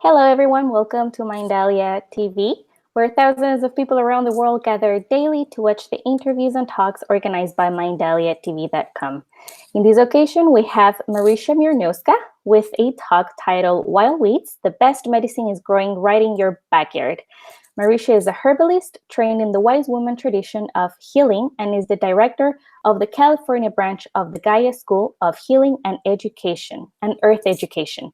Hello, everyone. Welcome to Mindalia TV, where thousands of people around the world gather daily to watch the interviews and talks organized by MindaliaTV.com. In this occasion, we have Marysia Miernowska with a talk titled Wild Weeds, the Best Medicine is Growing Right in Your Backyard. Marysia is a herbalist trained in the wise woman tradition of healing and is the director of the California branch of the Gaia School of Healing and Education and Earth Education.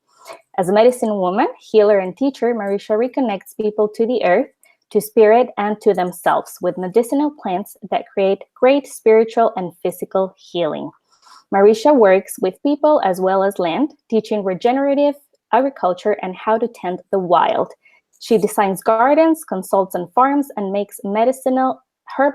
As a medicine woman, healer, and teacher, Marysia reconnects people to the earth, to spirit, and to themselves with medicinal plants that create great spiritual and physical healing. Marysia works with people as well as land, teaching regenerative agriculture and how to tend the wild. She designs gardens, consults on farms, and makes herbal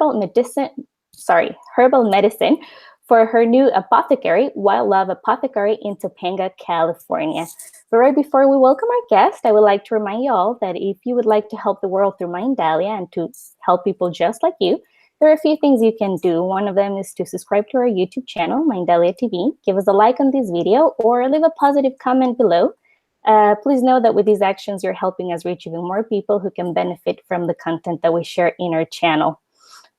medicine for her new apothecary, Wild Love Apothecary, in Topanga, California. But right before we welcome our guest, I would like to remind you all that if you would like to help the world through Mindalia and to help people just like you, there are a few things you can do. One of them is to subscribe to our YouTube channel, Mindalia TV, give us a like on this video, or leave a positive comment below. Please know that with these actions, you're helping us reach even more people who can benefit from the content that we share in our channel.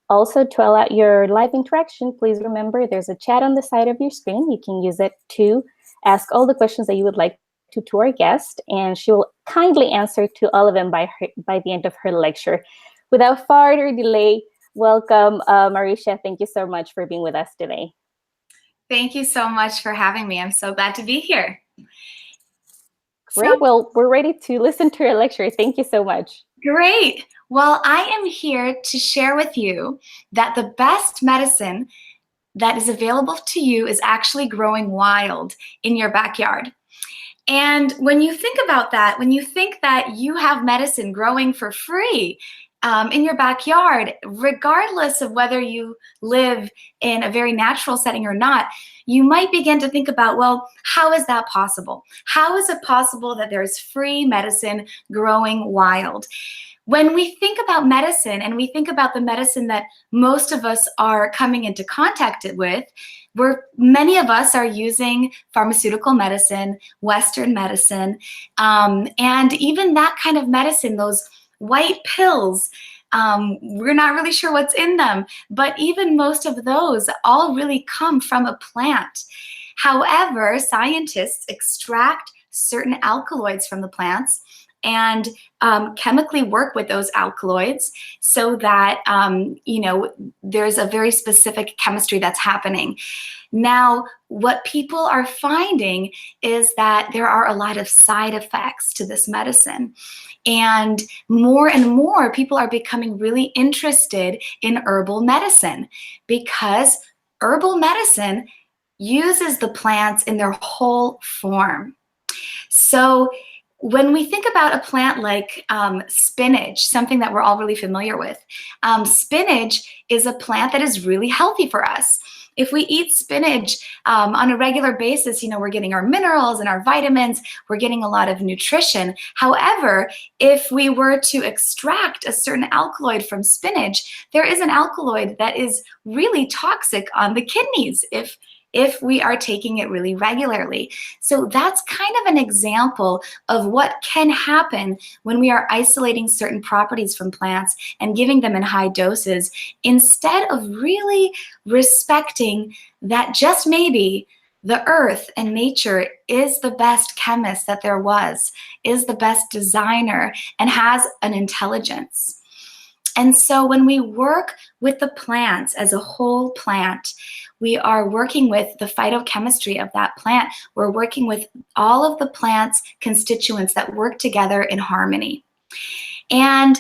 Also, to allow your live interaction, please remember there's a chat on the side of your screen. You can use it to ask all the questions that you would like to our guest, and she will kindly answer to all of them by the end of her lecture. Without further delay, welcome, Marysia. Thank you so much for being with us today. Thank you so much for having me. I'm so glad to be here. Great. Well, we're ready to listen to your lecture. Thank you so much. Great. Well, I am here to share with you that the best medicine that is available to you is actually growing wild in your backyard. And when you think about that, when you think that you have medicine growing for free in your backyard, regardless of whether you live in a very natural setting or not, you might begin to think about, well, how is that possible? How is it possible that there's free medicine growing wild? When we think about medicine and we think about the medicine that most of us are coming into contact with, many of us are using pharmaceutical medicine, Western medicine, and even that kind of medicine, those white pills, we're not really sure what's in them, but even most of those all really come from a plant. However, scientists extract certain alkaloids from the plants and chemically work with those alkaloids so that, there's a very specific chemistry that's happening. Now, what people are finding is that there are a lot of side effects to this medicine. And more people are becoming really interested in herbal medicine because herbal medicine uses the plants in their whole form. So when we think about a plant like spinach, something that we're all really familiar with, spinach is a plant that is really healthy for us. If we eat spinach on a regular basis, we're getting our minerals and our vitamins, we're getting a lot of nutrition. However, if we were to extract a certain alkaloid from spinach, there is an alkaloid that is really toxic on the kidneys if we are taking it really regularly. So that's kind of an example of what can happen when we are isolating certain properties from plants and giving them in high doses, instead of really respecting that just maybe the earth and nature is the best chemist that there was, is the best designer, and has an intelligence. And so when we work with the plants as a whole plant, we are working with the phytochemistry of that plant. We're working with all of the plant's constituents that work together in harmony. And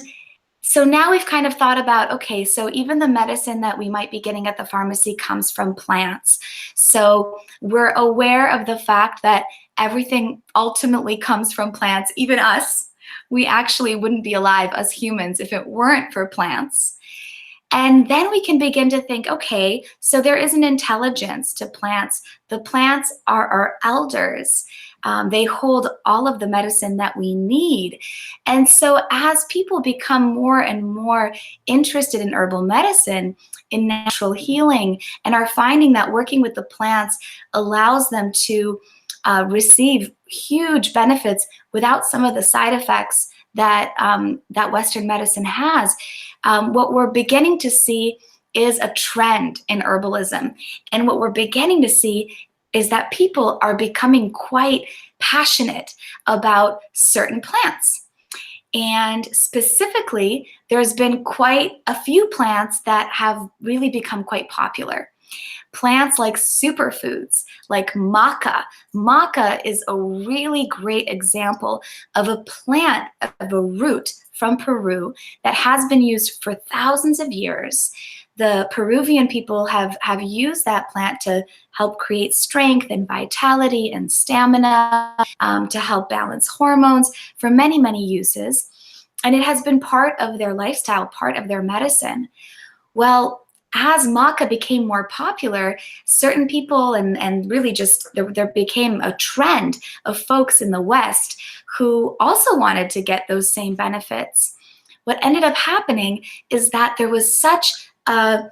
so now we've kind of thought about, okay, so even the medicine that we might be getting at the pharmacy comes from plants. So we're aware of the fact that everything ultimately comes from plants, even us. We actually wouldn't be alive as humans if it weren't for plants. And then we can begin to think, okay, so there is an intelligence to plants. The plants are our elders. They hold all of the medicine that we need. And so as people become more and more interested in herbal medicine, in natural healing, and are finding that working with the plants allows them to receive huge benefits without some of the side effects that that Western medicine has. What we're beginning to see is a trend in herbalism. And what we're beginning to see is that people are becoming quite passionate about certain plants. And specifically, there's been quite a few plants that have really become quite popular. Plants like superfoods, like maca. Maca is a really great example of a plant, of a root from Peru that has been used for thousands of years. The Peruvian people have used that plant to help create strength and vitality and stamina, to help balance hormones for many, many uses. And it has been part of their lifestyle, part of their medicine. Well, as maca became more popular, certain people and really just there became a trend of folks in the West who also wanted to get those same benefits. What ended up happening is that there was such a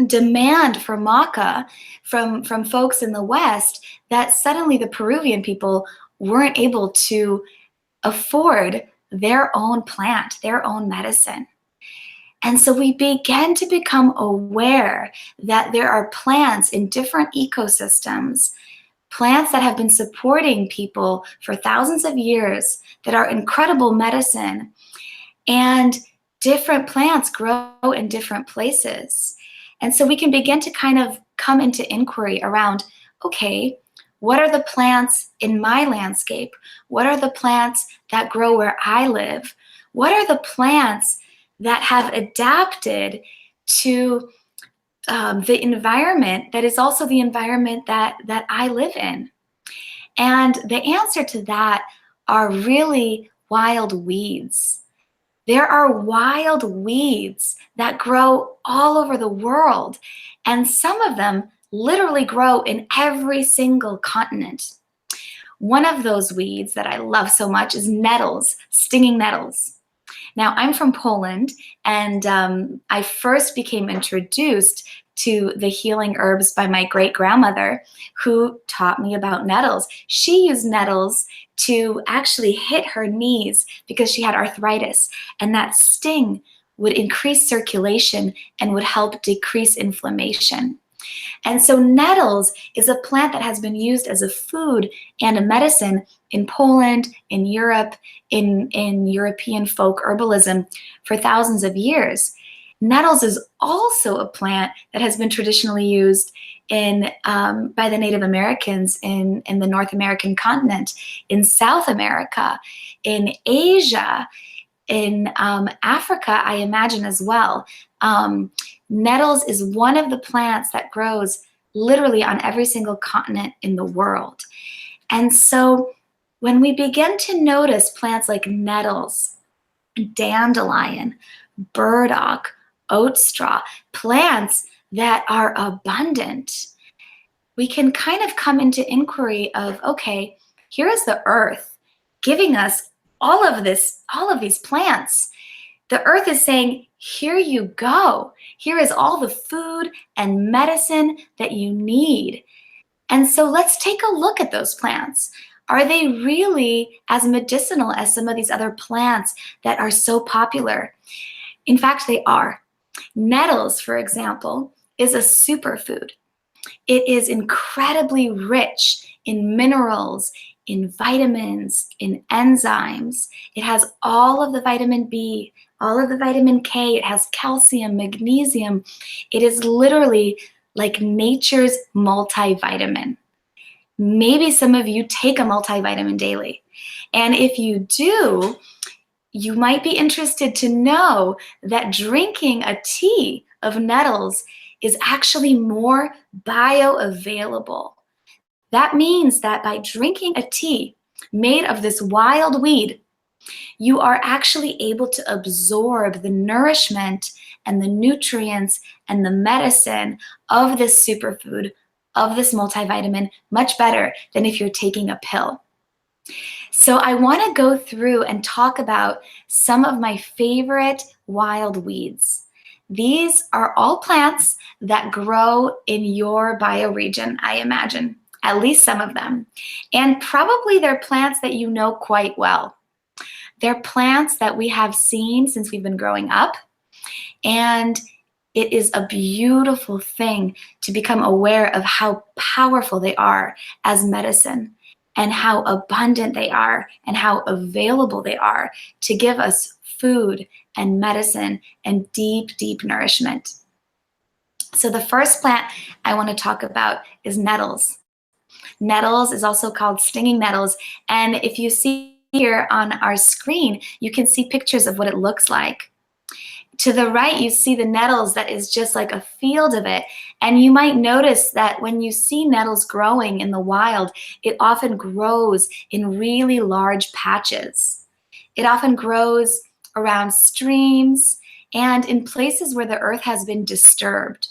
demand for maca from folks in the West that suddenly the Peruvian people weren't able to afford their own plant, their own medicine. And so we began to become aware that there are plants in different ecosystems, plants that have been supporting people for thousands of years that are incredible medicine. And different plants grow in different places. And so we can begin to kind of come into inquiry around, okay, what are the plants in my landscape? What are the plants that grow where I live? What are the plants that have adapted to the environment that is also the environment that I live in? And the answer to that are really wild weeds. There are wild weeds that grow all over the world, and some of them literally grow in every single continent. One of those weeds that I love so much is nettles, stinging nettles. Now, I'm from Poland, and I first became introduced to the healing herbs by my great-grandmother, who taught me about nettles. She used nettles to actually hit her knees because she had arthritis, and that sting would increase circulation and would help decrease inflammation. And so nettles is a plant that has been used as a food and a medicine in Poland, in Europe, in European folk herbalism for thousands of years. Nettles is also a plant that has been traditionally used by the Native Americans in the North American continent, in South America, in Asia, in Africa, I imagine as well. Nettles is one of the plants that grows literally on every single continent in the world. And so when we begin to notice plants like nettles, dandelion, burdock, oat straw, plants that are abundant, we can kind of come into inquiry of, okay, here is the earth giving us all of these plants. The earth is saying, here you go. Here is all the food and medicine that you need. And so let's take a look at those plants. Are they really as medicinal as some of these other plants that are so popular? In fact, they are. Nettles, for example, is a superfood. It is incredibly rich in minerals, in vitamins, in enzymes. It has all of the vitamin B, all of the vitamin K. It has calcium, magnesium. It is literally like nature's multivitamin. Maybe some of you take a multivitamin daily. And if you do, you might be interested to know that drinking a tea of nettles is actually more bioavailable. That means that by drinking a tea made of this wild weed, you are actually able to absorb the nourishment and the nutrients and the medicine of this superfood, of this multivitamin, much better than if you're taking a pill. So I want to go through and talk about some of my favorite wild weeds. These are all plants that grow in your bioregion, I imagine. at least some of them. And probably they're plants that you know quite well. They're plants that we have seen since we've been growing up. And it is a beautiful thing to become aware of how powerful they are as medicine, and how abundant they are, and how available they are to give us food and medicine and deep, deep nourishment. So the first plant I want to talk about is nettles. Nettles is also called stinging nettles. And if you see here on our screen, you can see pictures of what it looks like. To the right, you see the nettles that is just like a field of it. And you might notice that when you see nettles growing in the wild, it often grows in really large patches. It often grows around streams and in places where the earth has been disturbed.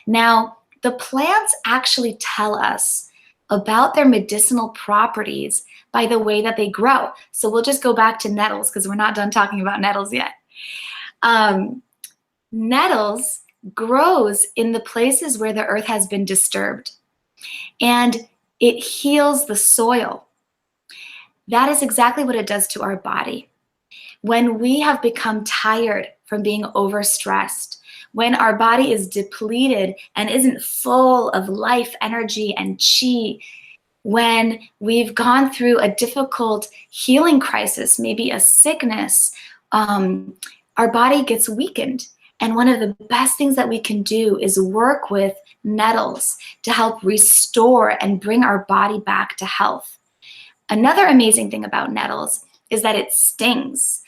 Now, the plants actually tell us about their medicinal properties by the way that they grow. So we'll just go back to nettles because we're not done talking about nettles yet. Nettles grows in the places where the earth has been disturbed, and it heals the soil. That is exactly what it does to our body. When we have become tired from being overstressed, when our body is depleted and isn't full of life, energy, and chi, when we've gone through a difficult healing crisis, maybe a sickness, our body gets weakened. And one of the best things that we can do is work with nettles to help restore and bring our body back to health. Another amazing thing about nettles is that it stings.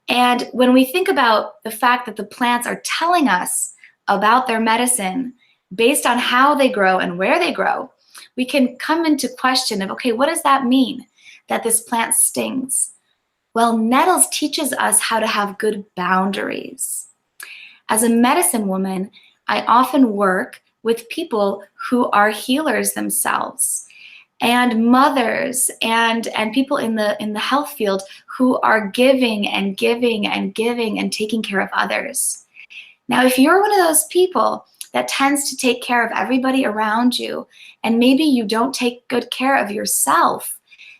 And when we think about the fact that the plants are telling us about their medicine based on how they grow and where they grow, we can come into question of, okay, what does that mean that this plant stings? Well, nettles teaches us how to have good boundaries. As a medicine woman, I often work with people who are healers themselves, and mothers and people in the health field who are giving and giving and giving and taking care of others. Now, if you're one of those people that tends to take care of everybody around you, and maybe you don't take good care of yourself,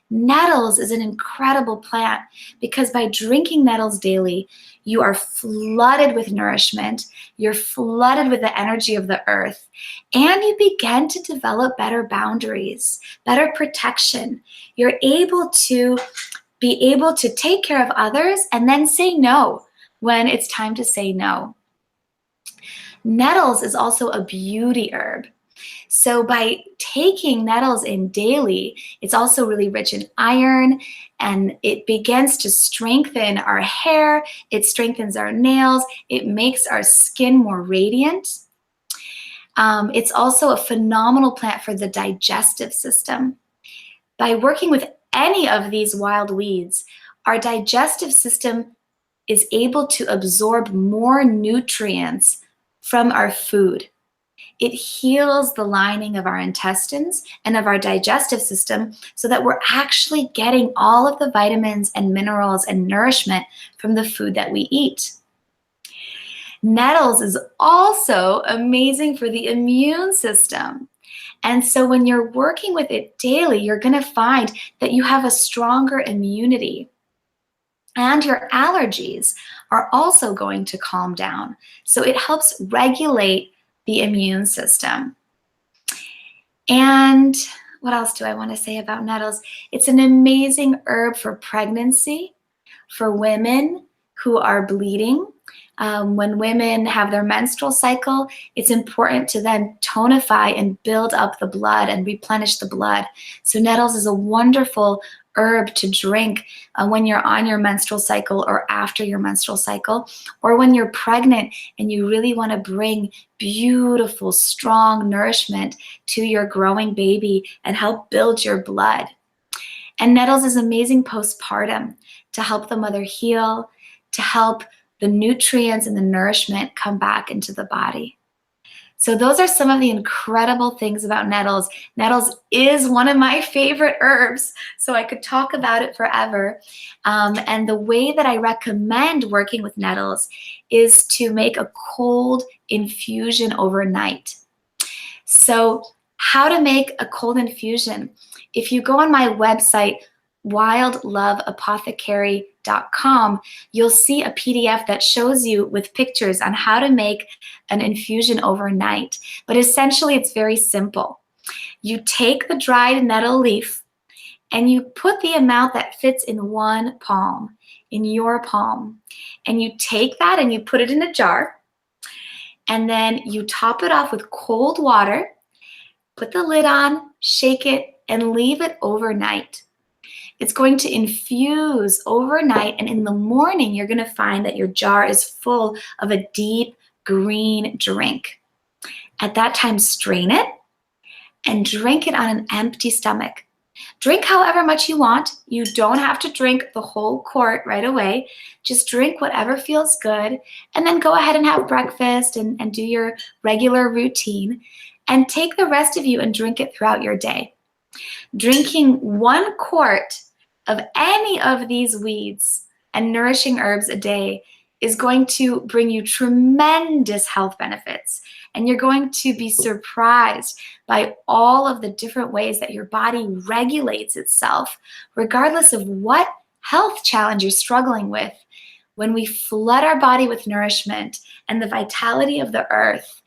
nettles is an incredible plant, because by drinking nettles daily, you are flooded with nourishment, you're flooded with the energy of the earth, and you begin to develop better boundaries, better protection. You're able to take care of others and then say no when it's time to say no. Nettles is also a beauty herb. So by taking nettles in daily, it's also really rich in iron, and it begins to strengthen our hair, it strengthens our nails, it makes our skin more radiant. It's also a phenomenal plant for the digestive system. By working with any of these wild weeds, our digestive system is able to absorb more nutrients from our food. It heals the lining of our intestines and of our digestive system so that we're actually getting all of the vitamins and minerals and nourishment from the food that we eat. Nettles is also amazing for the immune system. And so when you're working with it daily, you're going to find that you have a stronger immunity. And your allergies are also going to calm down. So it helps regulate the immune system. And what else do I want to say about nettles? It's an amazing herb for pregnancy, for women who are bleeding. When women have their menstrual cycle, it's important to then tonify and build up the blood and replenish the blood. So nettles is a wonderful herb to drink when you're on your menstrual cycle or after your menstrual cycle, or when you're pregnant and you really want to bring beautiful, strong nourishment to your growing baby and help build your blood. And nettles is amazing postpartum to help the mother heal, to help the nutrients and the nourishment come back into the body. So those are some of the incredible things about nettles. Nettles is one of my favorite herbs, so I could talk about it forever. And the way that I recommend working with nettles is to make a cold infusion overnight. So how to make a cold infusion. If you go on my website, wildloveapothecary.com, you'll see a PDF that shows you with pictures on how to make an infusion overnight. But essentially, it's very simple. You take the dried nettle leaf and you put the amount that fits in one palm, in your palm. And you take that and you put it in a jar. And then you top it off with cold water, put the lid on, shake it, and leave it overnight. It's going to infuse overnight, and in the morning, you're going to find that your jar is full of a deep green drink. At that time, strain it and drink it on an empty stomach. Drink however much you want. You don't have to drink the whole quart right away. Just drink whatever feels good, and then go ahead and have breakfast and do your regular routine, and take the rest of you and drink it throughout your day. Drinking 1 quart of any of these weeds and nourishing herbs a day is going to bring you tremendous health benefits. And you're going to be surprised by all of the different ways that your body regulates itself, regardless of what health challenge you're struggling with. When we flood our body with nourishment and the vitality of the earth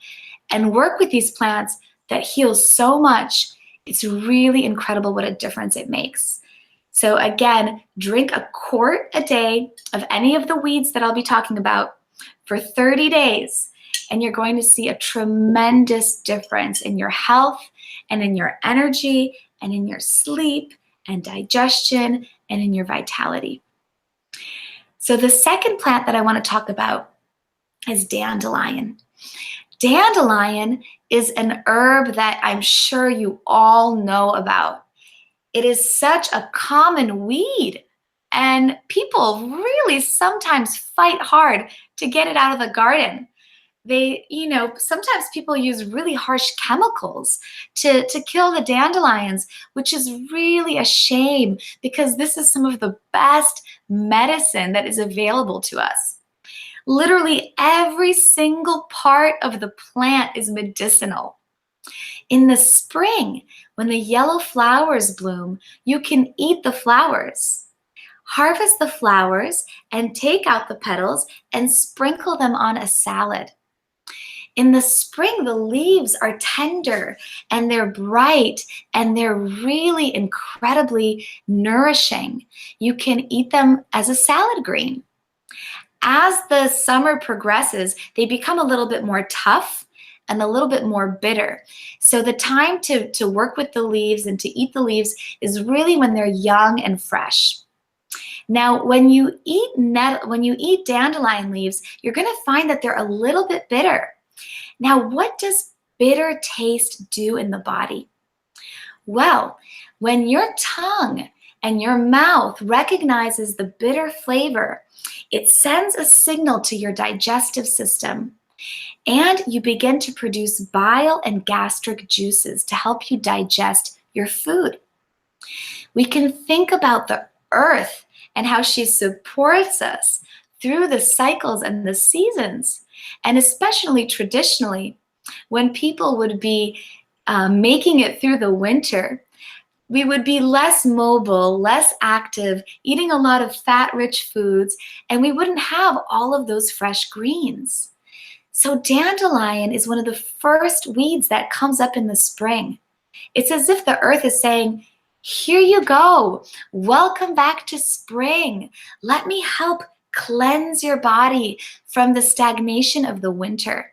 and work with these plants that heal so much, it's really incredible what a difference it makes. So again, drink 1 quart a day of any of the weeds that I'll be talking about for 30 days, and you're going to see a tremendous difference in your health and in your energy and in your sleep and digestion and in your vitality. So the second plant that I want to talk about is dandelion. Dandelion is an herb that I'm sure you all know about. It is such a common weed, and people really sometimes fight hard to get it out of the garden. Sometimes people use really harsh chemicals to kill the dandelions, which is really a shame because this is some of the best medicine that is available to us. Literally every single part of the plant is medicinal. In the spring, when the yellow flowers bloom, you can eat the flowers. Harvest the flowers and take out the petals and sprinkle them on a salad. In the spring, the leaves are tender and they're bright and they're really incredibly nourishing. You can eat them as a salad green. As the summer progresses, they become a little bit more tough and a little bit more bitter. So the time to work with the leaves and to eat the leaves is really when they're young and fresh. Now, when you eat dandelion leaves, you're going to find that they're a little bit bitter. Now, what does bitter taste do in the body? Well, when your tongue and your mouth recognizes the bitter flavor, it sends a signal to your digestive system, and you begin to produce bile and gastric juices to help you digest your food. We can think about the earth and how she supports us through the cycles and the seasons. And especially traditionally, when people would be making it through the winter, we would be less mobile, less active, eating a lot of fat-rich foods, and we wouldn't have all of those fresh greens. So dandelion is one of the first weeds that comes up in the spring. It's as if the earth is saying, here you go. Welcome back to spring. Let me help cleanse your body from the stagnation of the winter.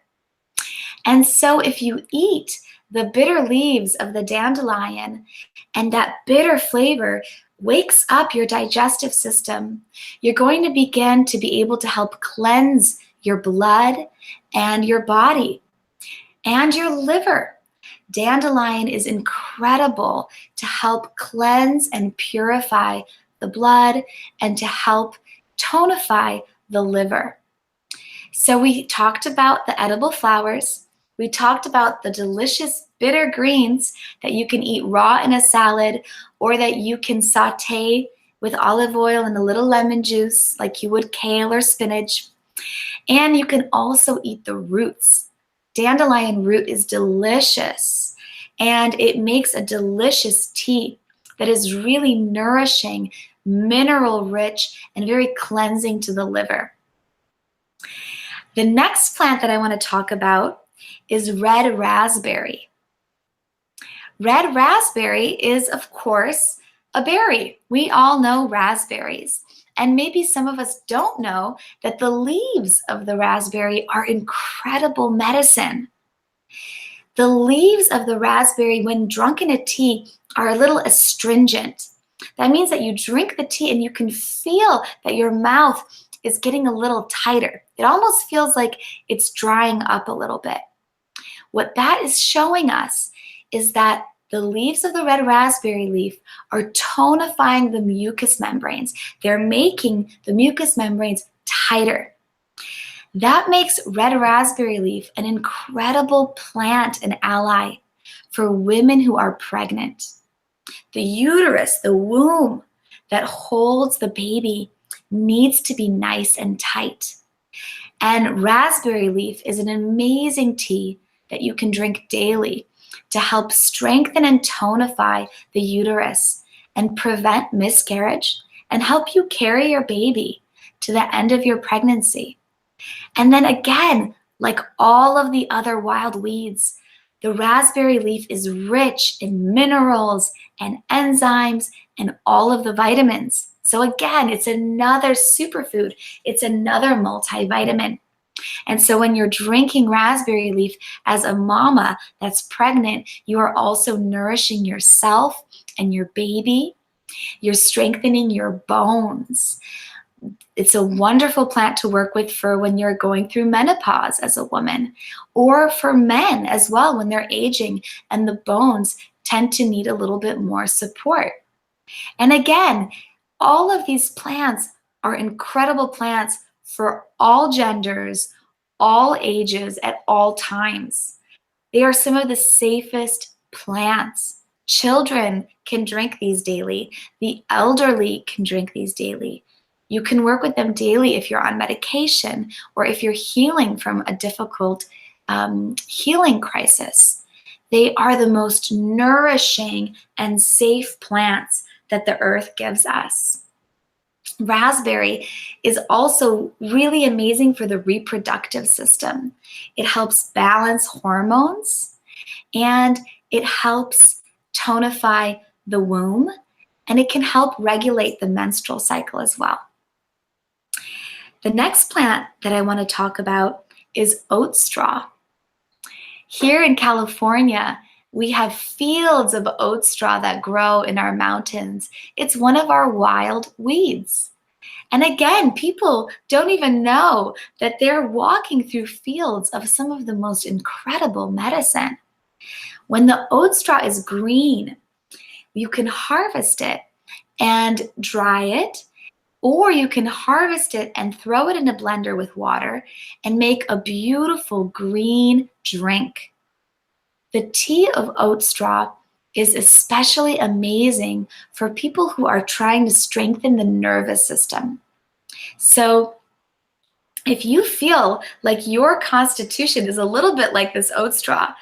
And so if you eat the bitter leaves of the dandelion and that bitter flavor wakes up your digestive system, you're going to begin to be able to help cleanse your blood and your body and your liver. Dandelion is incredible to help cleanse and purify the blood and to help tonify the liver. So we talked about the edible flowers. We talked about the delicious bitter greens that you can eat raw in a salad or that you can saute with olive oil and a little lemon juice like you would kale or spinach. And you can also eat the roots. Dandelion root is delicious. and it makes a delicious tea that is really nourishing, mineral rich, and very cleansing to the liver. The next plant that I want to talk about is red raspberry. Red raspberry is, of course, a berry. We all know raspberries. And maybe some of us don't know that the leaves of the raspberry are incredible medicine. The leaves of the raspberry, when drunk in a tea, are a little astringent. That means that you drink the tea and you can feel that your mouth is getting a little tighter. It almost feels like it's drying up a little bit. What that is showing us is that the leaves of the red raspberry leaf are tonifying the mucous membranes. They're making the mucous membranes tighter. That makes red raspberry leaf an incredible plant and ally for women who are pregnant. The uterus, the womb that holds the baby, needs to be nice and tight. And raspberry leaf is an amazing tea that you can drink daily to help strengthen and tonify the uterus and prevent miscarriage and help you carry your baby to the end of your pregnancy. And then again, like all of the other wild weeds, the raspberry leaf is rich in minerals and enzymes and all of the vitamins. So again, it's another superfood. It's another multivitamin. And so when you're drinking raspberry leaf as a mama that's pregnant, you are also nourishing yourself and your baby. You're strengthening your bones. It's a wonderful plant to work with for when you're going through menopause as a woman, or for men as well when they're aging and the bones tend to need a little bit more support. And again, all of these plants are incredible plants for all genders, all ages, at all times. They are some of the safest plants. Children can drink these daily. The elderly can drink these daily. You can work with them daily if you're on medication or if you're healing from a difficult healing crisis. They are the most nourishing and safe plants that the earth gives us. Raspberry is also really amazing for the reproductive system. It helps balance hormones and it helps tonify the womb, and it can help regulate the menstrual cycle as well. The next plant that I want to talk about is oat straw. Here in California, we have fields of oat straw that grow in our mountains. It's one of our wild weeds. And again, people don't even know that they're walking through fields of some of the most incredible medicine. When the oat straw is green, you can harvest it and dry it, or you can harvest it and throw it in a blender with water and make a beautiful green drink. The tea of oat straw is especially amazing for people who are trying to strengthen the nervous system. So if you feel like your constitution is a little bit like this oat straw,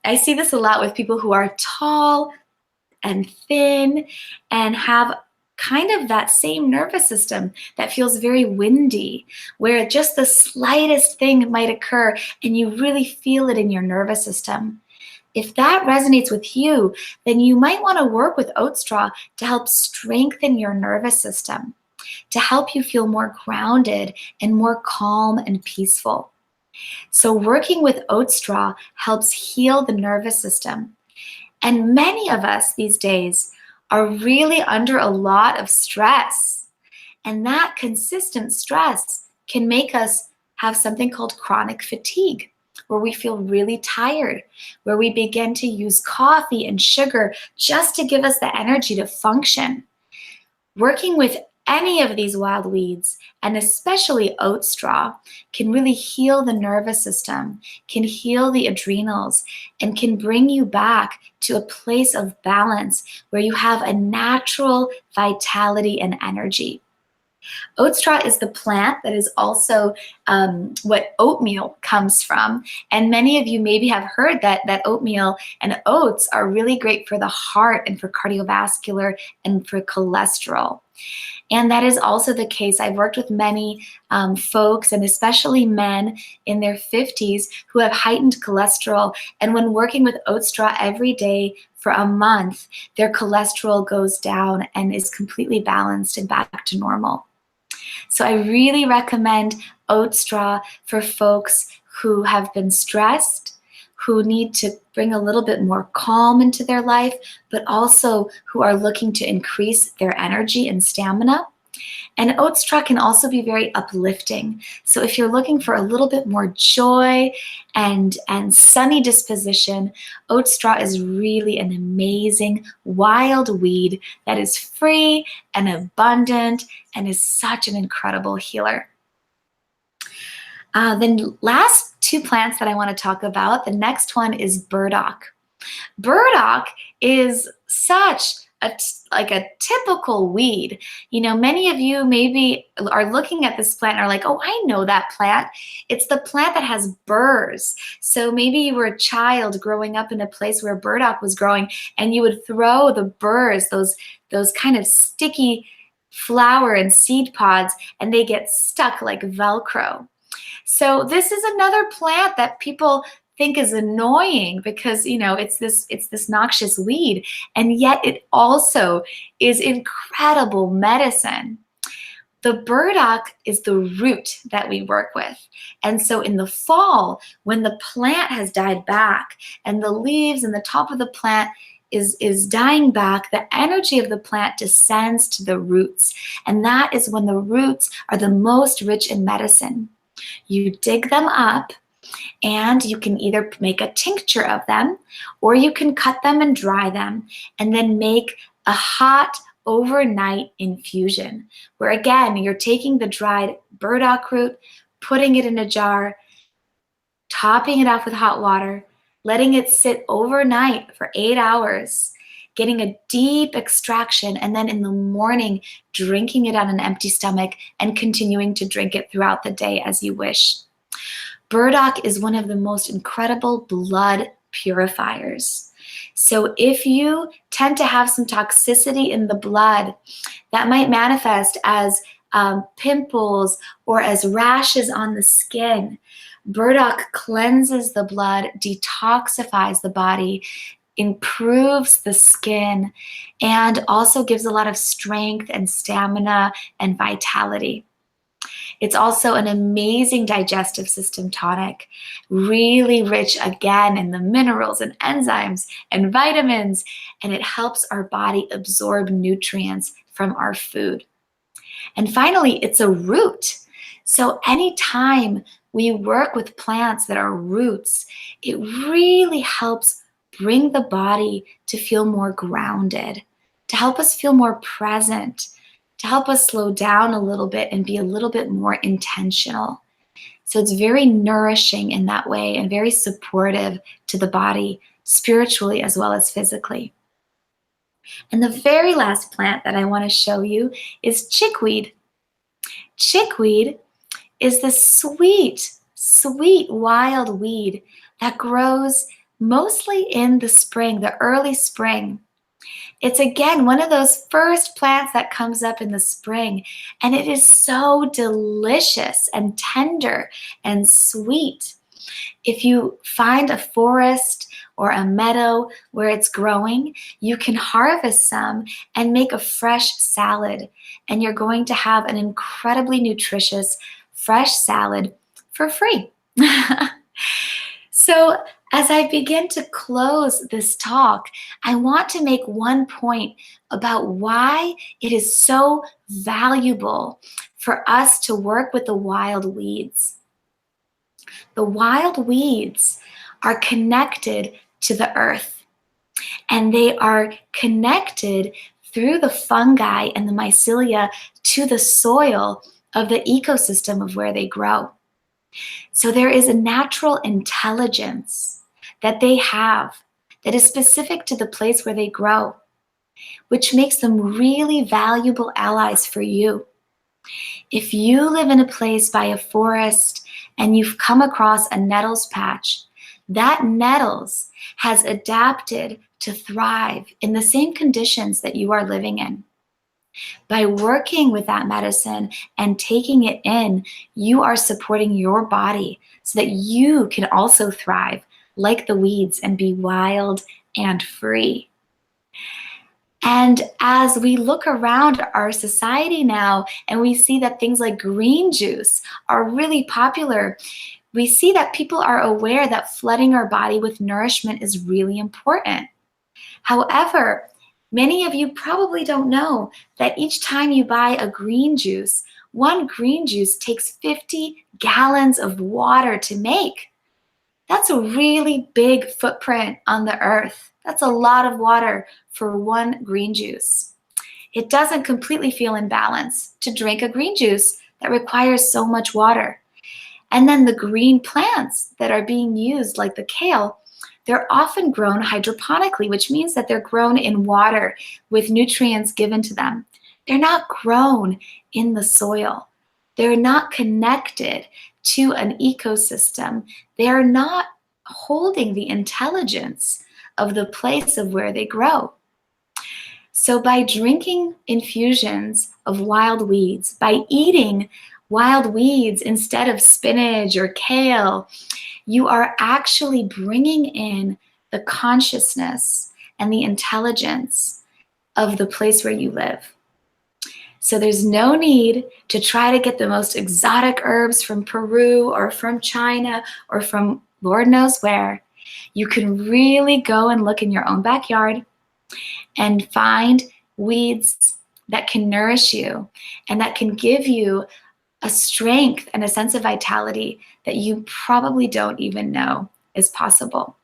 I see this a lot with people who are tall and thin and have kind of that same nervous system that feels very windy, where just the slightest thing might occur and you really feel it in your nervous system. If that resonates with you, then you might want to work with oat straw to help strengthen your nervous system, to help you feel more grounded and more calm and peaceful. So working with oat straw helps heal the nervous system. And many of us these days are really under a lot of stress. And that consistent stress can make us have something called chronic fatigue, where we feel really tired, where we begin to use coffee and sugar just to give us the energy to function. Working with any of these wild weeds, and especially oat straw, can really heal the nervous system, can heal the adrenals, and can bring you back to a place of balance where you have a natural vitality and energy. Oat straw is the plant that is also what oatmeal comes from. And many of you maybe have heard that oatmeal and oats are really great for the heart and for cardiovascular and for cholesterol. And that is also the case. I've worked with many folks, and especially men in their 50s, who have heightened cholesterol. And when working with oat straw every day for a month, their cholesterol goes down and is completely balanced and back to normal. So I really recommend oat straw for folks who have been stressed, who need to bring a little bit more calm into their life, but also who are looking to increase their energy and stamina. And oat straw can also be very uplifting. So if you're looking for a little bit more joy and sunny disposition, oat straw is really an amazing wild weed that is free and abundant and is such an incredible healer. Then last two plants that I want to talk about, the next one is burdock. Burdock is such a typical weed. You know, many of you maybe are looking at this plant and are like, oh, I know that plant. It's the plant that has burrs. So maybe you were a child growing up in a place where burdock was growing, and you would throw the burrs, those kind of sticky flower and seed pods, and they get stuck like Velcro. So this is another plant that people think is annoying because, you know, it's this noxious weed, and yet it also is incredible medicine. The burdock is the root that we work with. And so in the fall, when the plant has died back and the leaves and the top of the plant is dying back, the energy of the plant descends to the roots. And that is when the roots are the most rich in medicine. You dig them up, and you can either make a tincture of them, or you can cut them and dry them and then make a hot overnight infusion, where again, you're taking the dried burdock root, putting it in a jar, topping it off with hot water, letting it sit overnight for 8 hours, getting a deep extraction, and then in the morning, drinking it on an empty stomach and continuing to drink it throughout the day as you wish. Burdock is one of the most incredible blood purifiers. So if you tend to have some toxicity in the blood, that might manifest as pimples or as rashes on the skin. Burdock cleanses the blood, detoxifies the body, improves the skin, and also gives a lot of strength and stamina and vitality. It's also an amazing digestive system tonic, really rich again in the minerals and enzymes and vitamins, and it helps our body absorb nutrients from our food. And finally, it's a root. So anytime we work with plants that are roots, it really helps bring the body to feel more grounded, to help us feel more present, to help us slow down a little bit and be a little bit more intentional. So it's very nourishing in that way and very supportive to the body, spiritually as well as physically. And the very last plant that I want to show you is chickweed. Chickweed is the sweet, sweet wild weed that grows mostly in the spring, the early spring. It's again one of those first plants that comes up in the spring, and it is so delicious and tender and sweet. If you find a forest or a meadow where it's growing, you can harvest some and make a fresh salad, and you're going to have an incredibly nutritious fresh salad for free. So as I begin to close this talk, I want to make one point about why it is so valuable for us to work with the wild weeds. The wild weeds are connected to the earth, and they are connected through the fungi and the mycelia to the soil of the ecosystem of where they grow. So there is a natural intelligence that they have that is specific to the place where they grow, which makes them really valuable allies for you. If you live in a place by a forest and you've come across a nettles patch, that nettles has adapted to thrive in the same conditions that you are living in. By working with that medicine and taking it in, you are supporting your body so that you can also thrive like the weeds and be wild and free. And as we look around our society now and we see that things like green juice are really popular, we see that people are aware that flooding our body with nourishment is really important. However, many of you probably don't know that each time you buy a green juice, one green juice takes 50 gallons of water to make. That's a really big footprint on the earth. That's a lot of water for one green juice. It doesn't completely feel in balance to drink a green juice that requires so much water. And then the green plants that are being used, like the kale, they're often grown hydroponically, which means that they're grown in water with nutrients given to them. They're not grown in the soil. They're not connected to an ecosystem. They're not holding the intelligence of the place of where they grow. So by drinking infusions of wild weeds, by eating wild weeds instead of spinach or kale, you are actually bringing in the consciousness and the intelligence of the place where you live. So there's no need to try to get the most exotic herbs from Peru or from China or from Lord knows where. You can really go and look in your own backyard and find weeds that can nourish you and that can give you a strength and a sense of vitality that you probably don't even know is possible.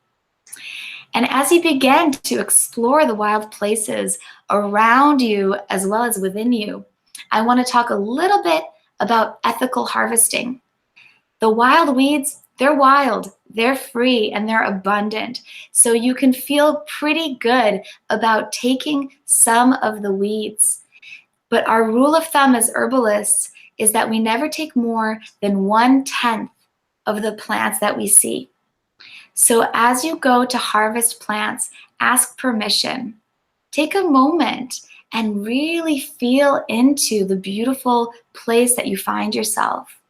And as you begin to explore the wild places around you as well as within you, I want to talk a little bit about ethical harvesting. The wild weeds, they're wild, they're free, and they're abundant. So you can feel pretty good about taking some of the weeds. But our rule of thumb as herbalists is that we never take more than 1/10 of the plants that we see. So as you go to harvest plants, ask permission. Take a moment and really feel into the beautiful place that you find yourself.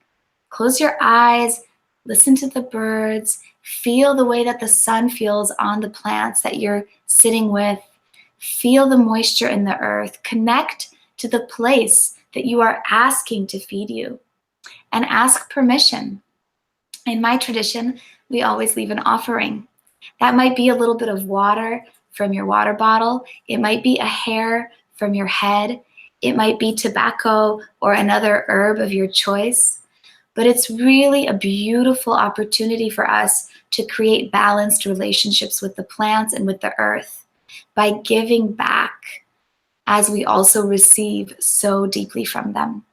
Close your eyes, listen to the birds, feel the way that the sun feels on the plants that you're sitting with. Feel the moisture in the earth. Connect to the place that you are asking to feed you, and ask permission. In my tradition, we always leave an offering. That might be a little bit of water from your water bottle. It might be a hair from your head. It might be tobacco or another herb of your choice. But it's really a beautiful opportunity for us to create balanced relationships with the plants and with the earth by giving back as we also receive so deeply from them.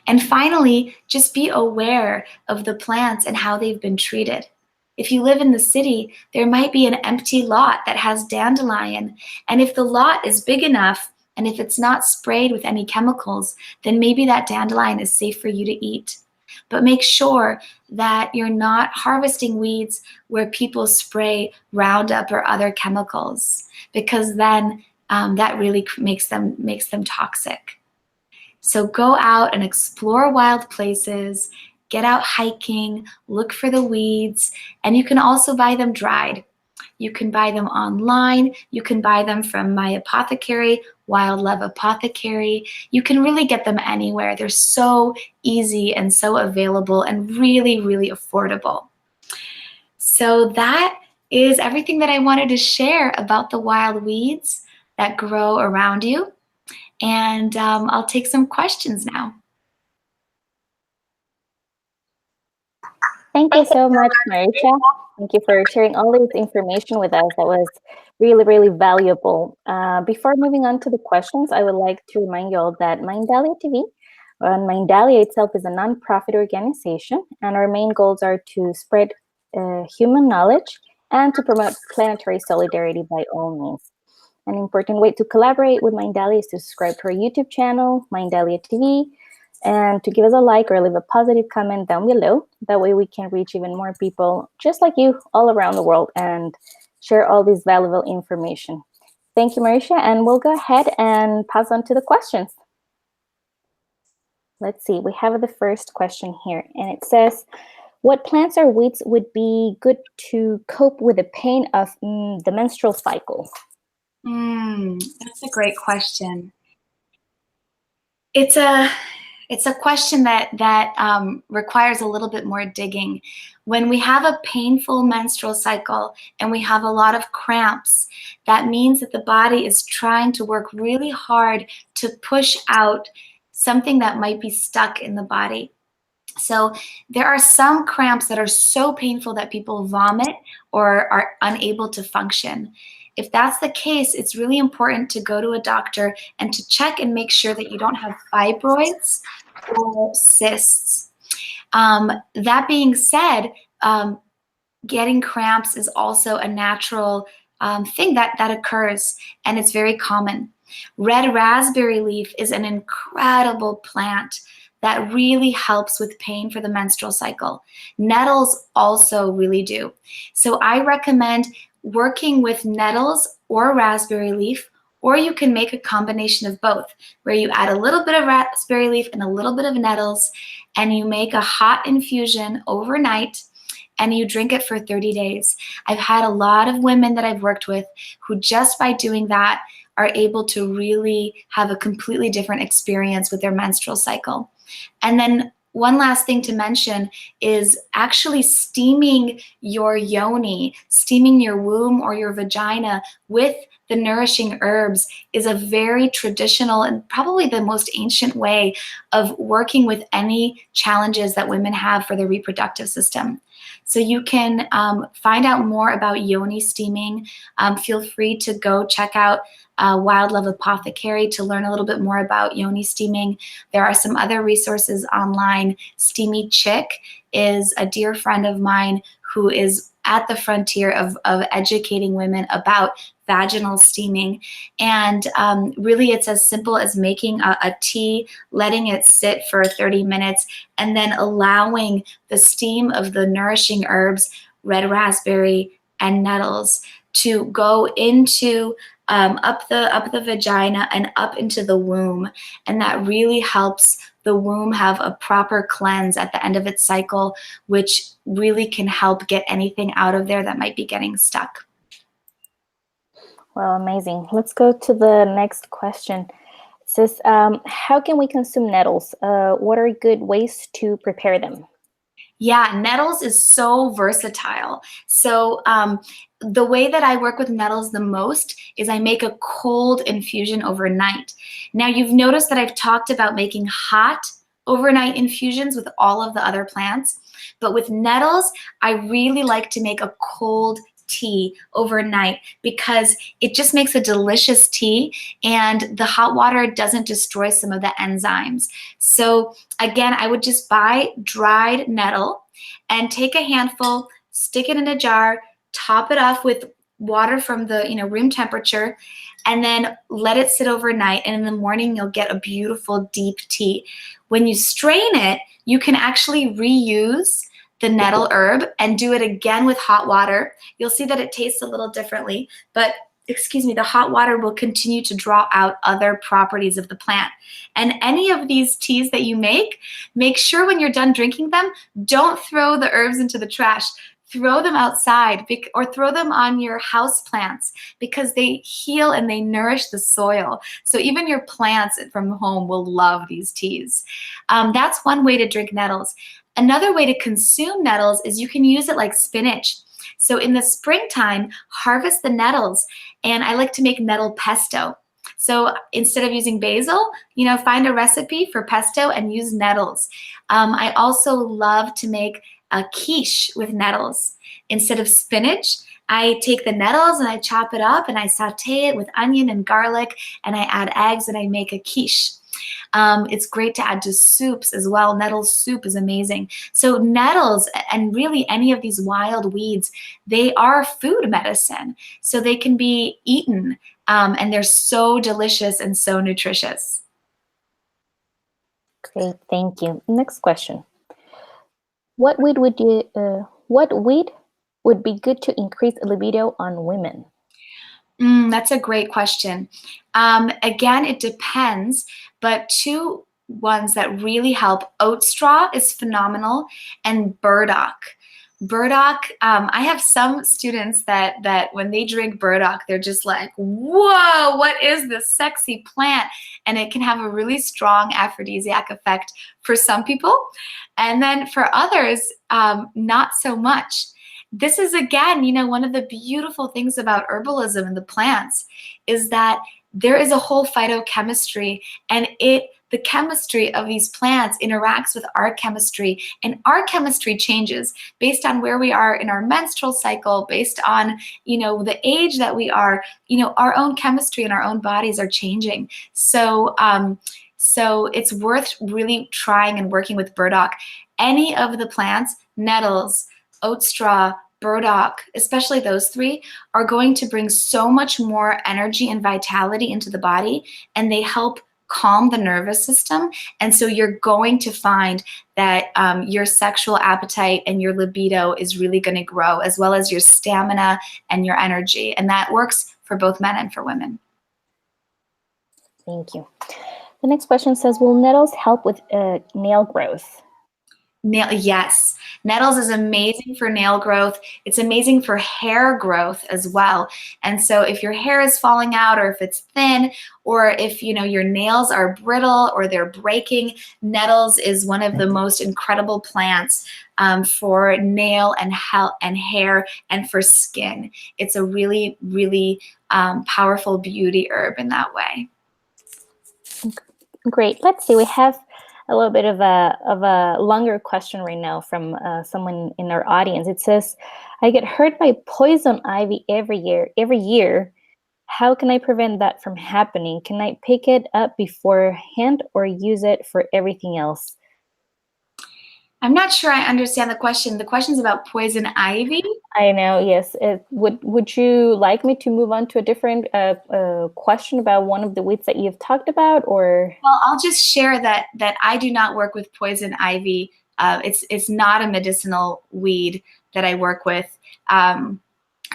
And finally, just be aware of the plants and how they've been treated. If you live in the city, there might be an empty lot that has dandelion. And if the lot is big enough, and if it's not sprayed with any chemicals, then maybe that dandelion is safe for you to eat. But make sure that you're not harvesting weeds where people spray Roundup or other chemicals, because then that really makes them toxic. So go out and explore wild places, get out hiking, look for the weeds, and you can also buy them dried. You can buy them online. You can buy them from my apothecary, Wild Love Apothecary. You can really get them anywhere. They're so easy and so available and really, really affordable. So that is everything that I wanted to share about the wild weeds that grow around you. And I'll take some questions now. Thank you so much, Marysia. Thank you for sharing all this information with us. That was really, really valuable. Before moving on to the questions, I would like to remind you all that Mindalia TV, Mindalia itself is a nonprofit organization, and our main goals are to spread human knowledge and to promote planetary solidarity by all means. An important way to collaborate with Mindalia is to subscribe to our YouTube channel, Mindalia TV, and to give us a like or leave a positive comment down below. That way we can reach even more people just like you all around the world and share all this valuable information. Thank you, Marysia, and we'll go ahead and pass on to the questions. Let's see, we have the first question here, and it says, what plants or weeds would be good to cope with the pain of the menstrual cycle? That's a great question. It's a question that requires a little bit more digging. When we have a painful menstrual cycle and we have a lot of cramps, that means that the body is trying to work really hard to push out something that might be stuck in the body. So there are some cramps that are so painful that people vomit or are unable to function. If that's the case, it's really important to go to a doctor and to check and make sure that you don't have fibroids or cysts. That being said, getting cramps is also a natural thing that occurs, and it's very common. Red raspberry leaf is an incredible plant that really helps with pain for the menstrual cycle. Nettles also really do. So I recommend working with nettles or raspberry leaf, or you can make a combination of both, where you add a little bit of raspberry leaf and a little bit of nettles, and you make a hot infusion overnight, and you drink it for 30 days. I've had a lot of women that I've worked with who just by doing that are able to really have a completely different experience with their menstrual cycle. And then one last thing to mention is actually steaming your yoni, steaming your womb or your vagina with the nourishing herbs is a very traditional and probably the most ancient way of working with any challenges that women have for their reproductive system. So you can find out more about yoni steaming. Feel free to go check out Wild Love Apothecary to learn a little bit more about yoni steaming. There are some other resources online. Steamy Chick is a dear friend of mine who is at the frontier of educating women about vaginal steaming. And really it's as simple as making a tea, letting it sit for 30 minutes, and then allowing the steam of the nourishing herbs, red raspberry and nettles, to go into up the vagina and up into the womb. And that really helps the womb have a proper cleanse at the end of its cycle, which really can help get anything out of there that might be getting stuck. Well, amazing. Let's go to the next question. It says, how can we consume nettles? What are good ways to prepare them? Yeah, nettles is so versatile. So the way that I work with nettles the most is I make a cold infusion overnight. Now you've noticed that I've talked about making hot overnight infusions with all of the other plants, but with nettles, I really like to make a cold tea overnight because it just makes a delicious tea and the hot water doesn't destroy some of the enzymes. So again, I would just buy dried nettle and take a handful, stick it in a jar, top it off with water from the room temperature, and then let it sit overnight. And in the morning, you'll get a beautiful deep tea. When you strain it, you can actually reuse the nettle herb and do it again with hot water. You'll see that it tastes a little differently, but the hot water will continue to draw out other properties of the plant. And any of these teas that you make sure when you're done drinking them, don't throw the herbs into the trash. Throw them outside or throw them on your house plants because they heal and they nourish the soil. So even your plants from home will love these teas. That's one way to drink nettles. Another way to consume nettles is you can use it like spinach. So in the springtime, harvest the nettles, and I like to make nettle pesto. So instead of using basil, find a recipe for pesto and use nettles. I also love to make a quiche with nettles. Instead of spinach, I take the nettles and I chop it up and I saute it with onion and garlic, and I add eggs and I make a quiche. It's great to add to soups as well. Nettle soup is amazing. So nettles and really any of these wild weeds, they are food medicine. So they can be eaten and they're so delicious and so nutritious. Great, thank you. Next question. What weed would be good to increase libido on women? That's a great question. Again, it depends, but two ones that really help, oat straw is phenomenal, and burdock. Burdock, I have some students that when they drink burdock, they're just like, whoa, what is this sexy plant? And it can have a really strong aphrodisiac effect for some people. And then for others, not so much. This is, again, one of the beautiful things about herbalism and the plants is that there is a whole phytochemistry, and the chemistry of these plants interacts with our chemistry, and our chemistry changes based on where we are in our menstrual cycle, based on the age that we are. Our own chemistry and our own bodies are changing. So it's worth really trying and working with burdock. Any of the plants, nettles, oat straw, burdock, especially those three, are going to bring so much more energy and vitality into the body, and they help calm the nervous system. And so you're going to find that your sexual appetite and your libido is really going to grow, as well as your stamina and your energy. And that works for both men and for women. Thank you. The next question says, will nettles help with nail growth? Yes, nettles is amazing for nail growth. It's amazing for hair growth as well. And so if your hair is falling out, or if it's thin, or if your nails are brittle or they're breaking, nettles is one of the most incredible plants for nail and hair and for skin. It's a really, really powerful beauty herb in that way. Great. Let's see. We have a little bit of a longer question right now from someone in our audience. It says, I get hurt by poison ivy every year. How can I prevent that from happening? Can I pick it up beforehand or use it for everything else? I'm not sure I understand the question. The question's about poison ivy? I know, yes. Would you like me to move on to a different question about one of the weeds that you've talked about, or? Well, I'll just share that I do not work with poison ivy. It's not a medicinal weed that I work with, and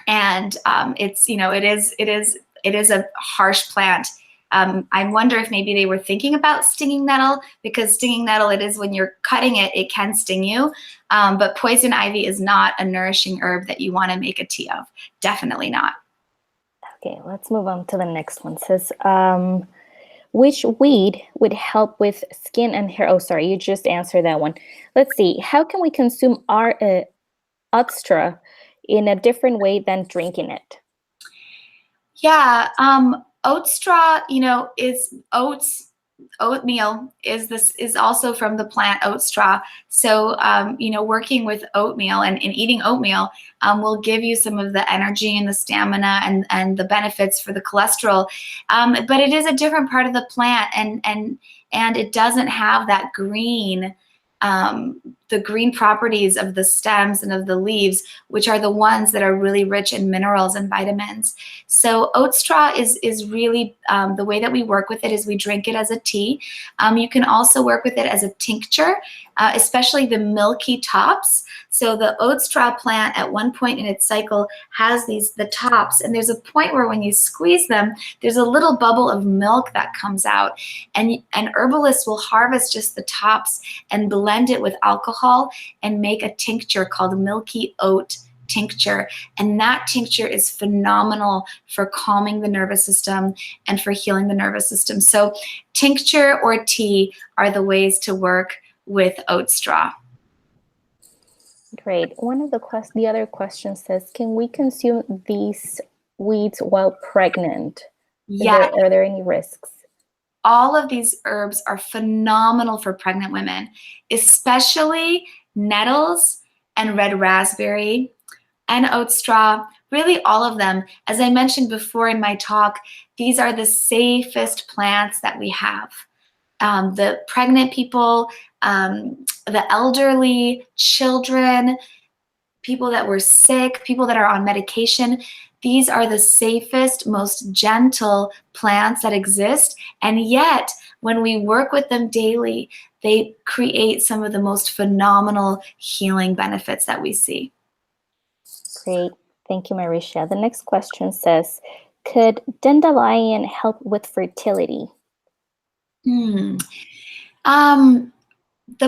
it's it is a harsh plant. I wonder if maybe they were thinking about stinging nettle, because stinging nettle, it is when you're cutting it, it can sting you. But poison ivy is not a nourishing herb that you want to make a tea of. Definitely not. Okay, let's move on to the next one. It says, which weed would help with skin and hair? Oh, sorry, you just answered that one. Let's see. How can we consume our oat in a different way than drinking it? Yeah, oat straw, is oatmeal is also from the plant oat straw. So, working with oatmeal and eating oatmeal will give you some of the energy and the stamina and the benefits for the cholesterol. But it is a different part of the plant, and it doesn't have that green, the green properties of the stems and of the leaves, which are the ones that are really rich in minerals and vitamins. So oat straw is really, the way that we work with it is we drink it as a tea. You can also work with it as a tincture, especially the milky tops. So the oat straw plant at one point in its cycle has the tops, and there's a point where when you squeeze them, there's a little bubble of milk that comes out, and herbalists will harvest just the tops and blend it with alcohol and make a tincture called milky oat tincture. And that tincture is phenomenal for calming the nervous system and for healing the nervous system. So tincture or tea are the ways to work with oat straw. Great. One of the other questions says, can we consume these weeds while pregnant? Yeah. Are there any risks? All of these herbs are phenomenal for pregnant women, especially nettles and red raspberry and oat straw, really all of them. As I mentioned before in my talk, these are the safest plants that we have. The pregnant people, the elderly, children, people that were sick, people that are on medication, these are the safest, most gentle plants that exist, and yet when we work with them daily, they create some of the most phenomenal healing benefits that we see. Great. Thank you, Marysia. The next question says, could dandelion help with fertility? The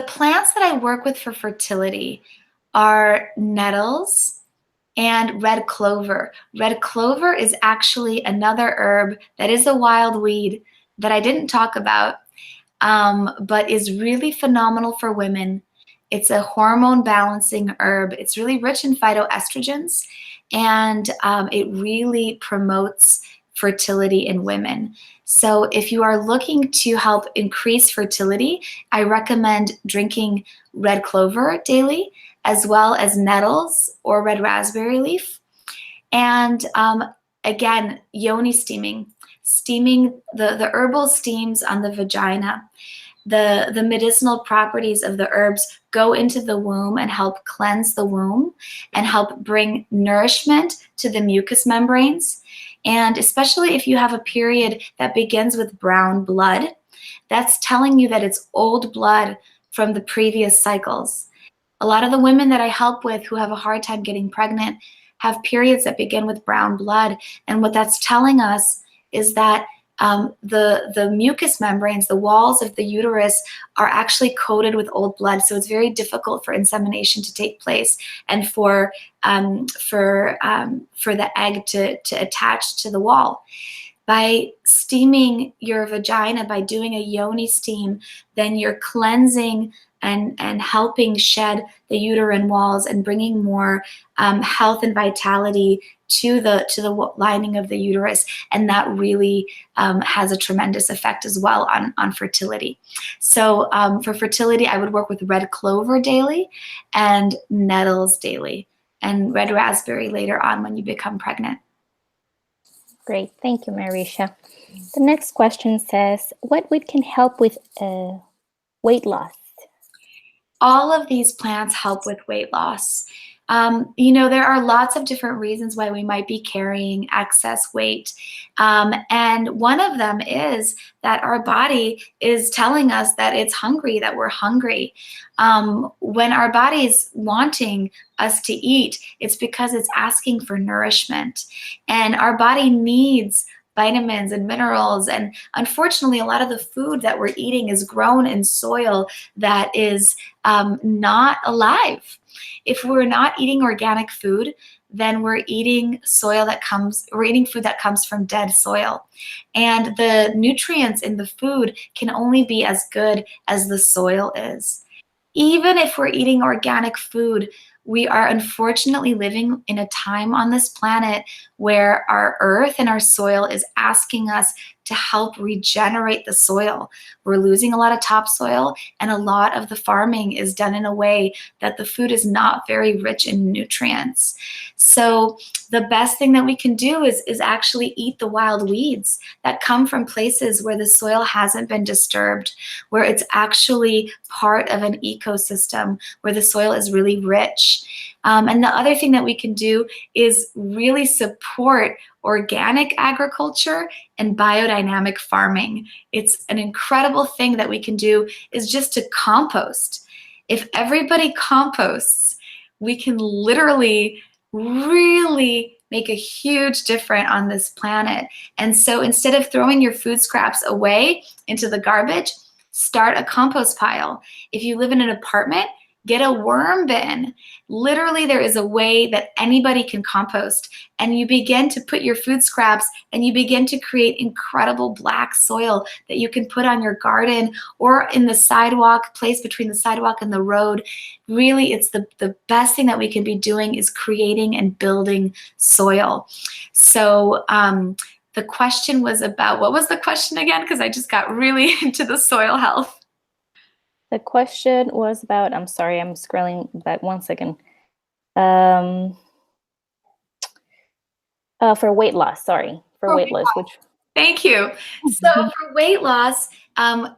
plants that I work with for fertility are nettles and red clover. Red clover is actually another herb that is a wild weed that I didn't talk about, but is really phenomenal for women. It's a hormone balancing herb. It's really rich in phytoestrogens, and it really promotes fertility in women. So if you are looking to help increase fertility, I recommend drinking red clover daily, as well as nettles or red raspberry leaf. And again, yoni steaming. Steaming the herbal steams on the vagina. The medicinal properties of the herbs go into the womb and help cleanse the womb and help bring nourishment to the mucous membranes. And especially if you have a period that begins with brown blood, that's telling you that it's old blood from the previous cycles. A lot of the women that I help with who have a hard time getting pregnant have periods that begin with brown blood. And what that's telling us is that the mucous membranes, the walls of the uterus, are actually coated with old blood. So it's very difficult for insemination to take place and for the egg to attach to the wall. By steaming your vagina, by doing a yoni steam, then you're cleansing and helping shed the uterine walls and bringing more health and vitality to the lining of the uterus, and that really has a tremendous effect as well on fertility. So for fertility, I would work with red clover daily and nettles daily, and red raspberry later on when you become pregnant. Great, thank you, Marysia. The next question says, what weed can help with weight loss? All of these plants help with weight loss. There are lots of different reasons why we might be carrying excess weight. And one of them is that our body is telling us that it's hungry, that we're hungry. When our body's wanting us to eat, it's because it's asking for nourishment. And our body needs vitamins and minerals. And unfortunately, a lot of the food that we're eating is grown in soil that is not alive. If we're not eating organic food, then we're eating food that comes from dead soil. And the nutrients in the food can only be as good as the soil is. Even if we're eating organic food, we are unfortunately living in a time on this planet where our earth and our soil is asking us to help regenerate the soil. We're losing a lot of topsoil, and a lot of the farming is done in a way that the food is not very rich in nutrients. So the best thing that we can do is actually eat the wild weeds that come from places where the soil hasn't been disturbed, where it's actually part of an ecosystem, where the soil is really rich. And the other thing that we can do is really support organic agriculture and biodynamic farming. It's an incredible thing that we can do is just to compost. If everybody composts, we can literally really make a huge difference on this planet. And so instead of throwing your food scraps away into the garbage, start a compost pile. If you live in an apartment, get a worm bin. Literally, there is a way that anybody can compost, and you begin to put your food scraps and you begin to create incredible black soil that you can put on your garden or in the sidewalk, place between the sidewalk and the road. Really, it's the best thing that we can be doing is creating and building soil. So the question was about, what was the question again? Because I just got really into the soil health. The question was about, I'm sorry, I'm scrolling back 1 second. For weight loss, sorry. For weight loss. Thank you. So for weight loss,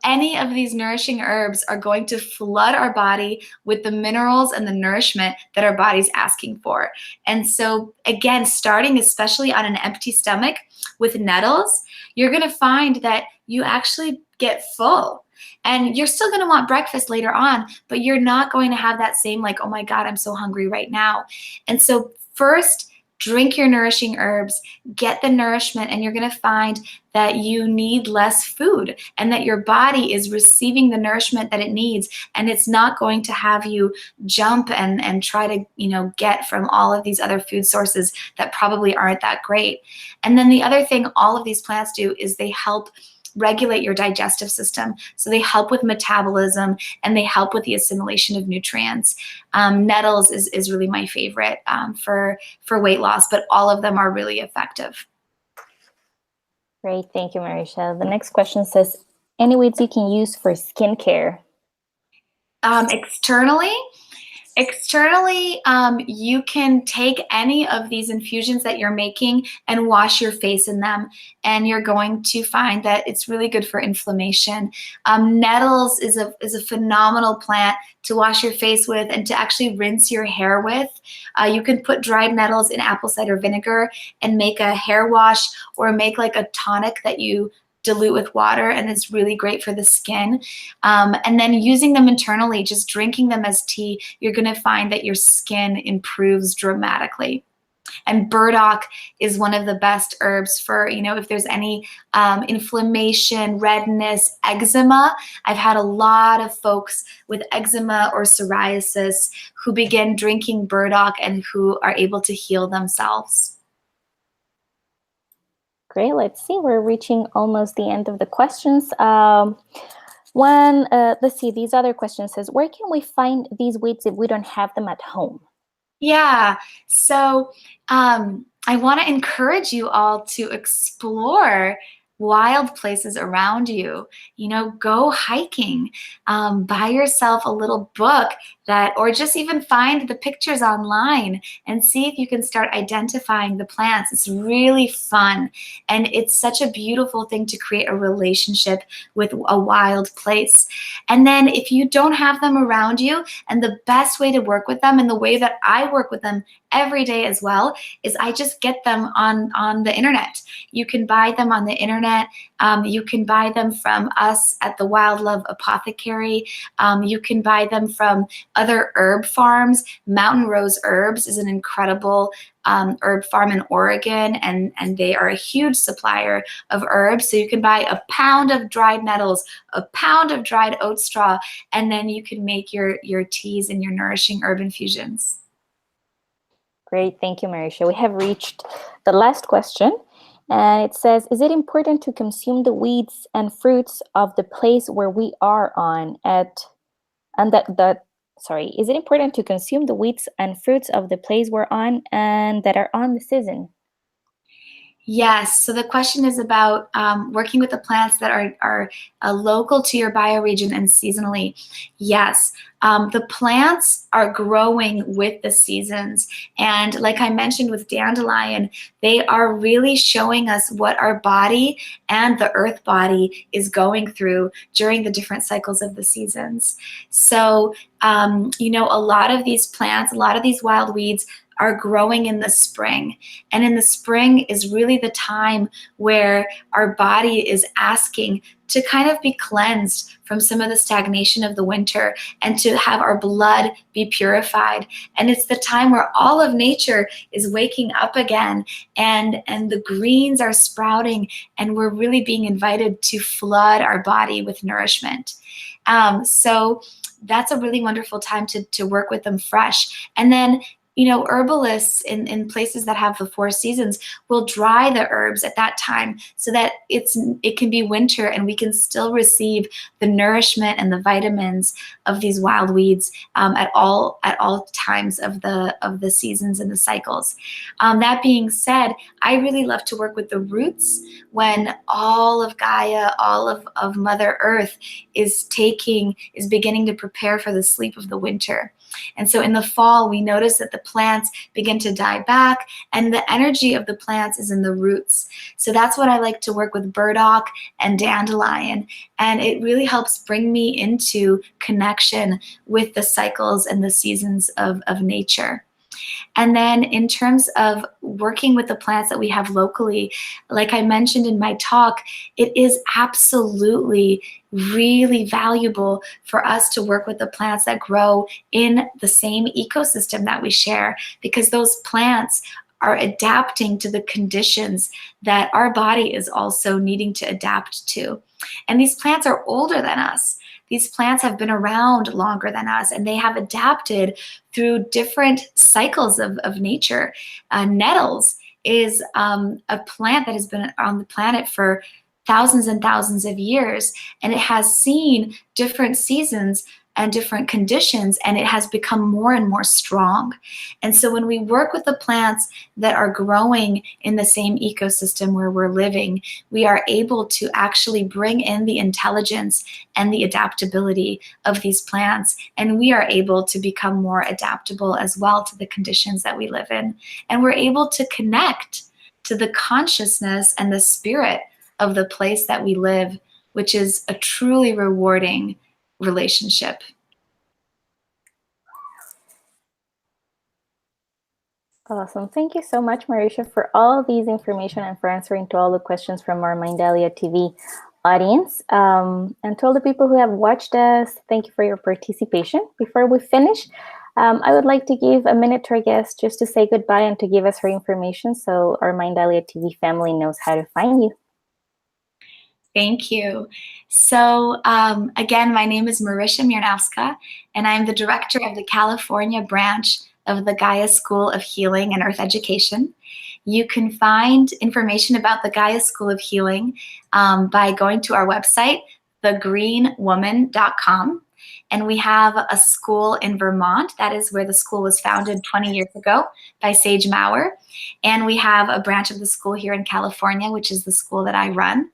any of these nourishing herbs are going to flood our body with the minerals and the nourishment that our body's asking for. And so again, starting especially on an empty stomach with nettles, you're going to find that you actually get full. And you're still going to want breakfast later on, but you're not going to have that same like, oh my God, I'm so hungry right now. And so first, drink your nourishing herbs, get the nourishment, and you're going to find that you need less food and that your body is receiving the nourishment that it needs, and it's not going to have you jump and try to, you know, get from all of these other food sources that probably aren't that great. And then the other thing all of these plants do is they help regulate your digestive system. So they help with metabolism and they help with the assimilation of nutrients. Nettles is really my favorite for weight loss, but all of them are really effective. Great, thank you, Marysia. The next question says, any weeds you can use for skincare? Externally, you can take any of these infusions that you're making and wash your face in them, and you're going to find that it's really good for inflammation. Nettles is a phenomenal plant to wash your face with and to actually rinse your hair with. You can put dried nettles in apple cider vinegar and make a hair wash, or make like a tonic that you dilute with water, and it's really great for the skin. And then using them internally, just drinking them as tea, you're going to find that your skin improves dramatically. And burdock is one of the best herbs for, you know, if there's any inflammation, redness, eczema. I've had a lot of folks with eczema or psoriasis who begin drinking burdock and who are able to heal themselves. Great, let's see, we're reaching almost the end of the questions. Let's see, these other questions says, where can we find these weeds if we don't have them at home? Yeah, so I want to encourage you all to explore wild places around you. You know, go hiking, buy yourself a little book that, or just even find the pictures online and see if you can start identifying the plants. It's really fun, and it's such a beautiful thing to create a relationship with a wild place. And then if you don't have them around you, and the best way to work with them, and the way that I work with them every day as well, is I just get them on the internet. You can buy them on the internet. You can buy them from us at the Wild Love Apothecary. You can buy them from other herb farms. Mountain Rose Herbs is an incredible herb farm in Oregon, and they are a huge supplier of herbs. So you can buy a pound of dried nettles, a pound of dried oat straw, and then you can make your teas and your nourishing herb infusions. Great, thank you, Marysia. We have reached the last question, and it says, is it important to consume the weeds and fruits of the place where we are is it important to consume the weeds and fruits of the place we're on and that are on the season? Yes, so the question is about working with the plants that are local to your bioregion and seasonally. Yes, the plants are growing with the seasons. And like I mentioned with dandelion, they are really showing us what our body and the earth body is going through during the different cycles of the seasons. So, you know, a lot of these plants, a lot of these wild weeds are growing in the spring. And in the spring is really the time where our body is asking to kind of be cleansed from some of the stagnation of the winter and to have our blood be purified. And it's the time where all of nature is waking up again, and the greens are sprouting, and we're really being invited to flood our body with nourishment. So that's a really wonderful time to work with them fresh. And then, you know, herbalists in places that have the 4 seasons will dry the herbs at that time so that it can be winter and we can still receive the nourishment and the vitamins of these wild weeds at all times of the seasons and the cycles. That being said, I really love to work with the roots when all of Gaia, all of Mother Earth is beginning to prepare for the sleep of the winter. And so in the fall, we notice that the plants begin to die back, and the energy of the plants is in the roots. So that's what I like to work with burdock and dandelion. And it really helps bring me into connection with the cycles and the seasons of nature. And then in terms of working with the plants that we have locally, like I mentioned in my talk, it is absolutely really valuable for us to work with the plants that grow in the same ecosystem that we share, because those plants are adapting to the conditions that our body is also needing to adapt to. And these plants are older than us. These plants have been around longer than us, and they have adapted through different cycles of nature. Nettles is a plant that has been on the planet for thousands and thousands of years, and it has seen different seasons and different conditions, and it has become more and more strong. And so when we work with the plants that are growing in the same ecosystem where we're living, we are able to actually bring in the intelligence and the adaptability of these plants, and we are able to become more adaptable as well to the conditions that we live in. And we're able to connect to the consciousness and the spirit of the place that we live, which is a truly rewarding relationship. Awesome. Thank you so much, Marysia, for all these information and for answering to all the questions from our Mindalia TV audience. And to all the people who have watched us, thank you for your participation. Before we finish, I would like to give a minute to our guest just to say goodbye and to give us her information so our Mindalia TV family knows how to find you. Thank you. So again, my name is Marysia Miernowska, and I'm the director of the California branch of the Gaia School of Healing and Earth Education. You can find information about the Gaia School of Healing by going to our website, thegreenwoman.com. And we have a school in Vermont. That is where the school was founded 20 years ago by Sage Maurer. And we have a branch of the school here in California, which is the school that I run.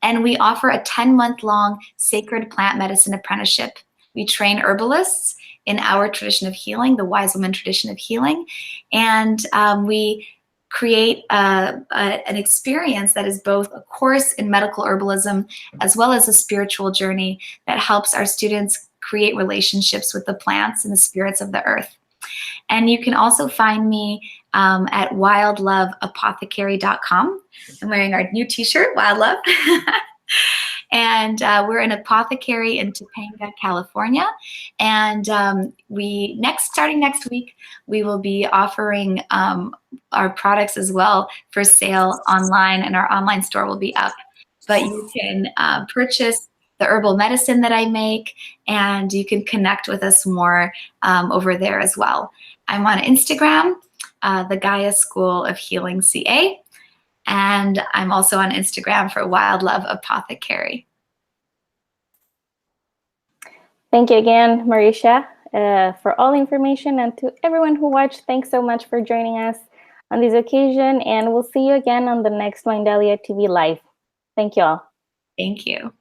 And we offer a 10-month-long sacred plant medicine apprenticeship. We train herbalists in our tradition of healing, the wise woman tradition of healing. And we create an experience that is both a course in medical herbalism as well as a spiritual journey that helps our students create relationships with the plants and the spirits of the earth. And you can also find me at wildloveapothecary.com. I'm wearing our new t-shirt, Wild Love. And we're an apothecary in Topanga, California. And starting next week, we will be offering our products as well for sale online, and our online store will be up. But you can purchase the herbal medicine that I make, and you can connect with us more over there as well. I'm on Instagram, the Gaia School of Healing CA, and I'm also on Instagram for Wild Love Apothecary. Thank you again, Marysia, for all the information, and to everyone who watched, thanks so much for joining us on this occasion, and we'll see you again on the next Mindalia TV Live. Thank you all. Thank you.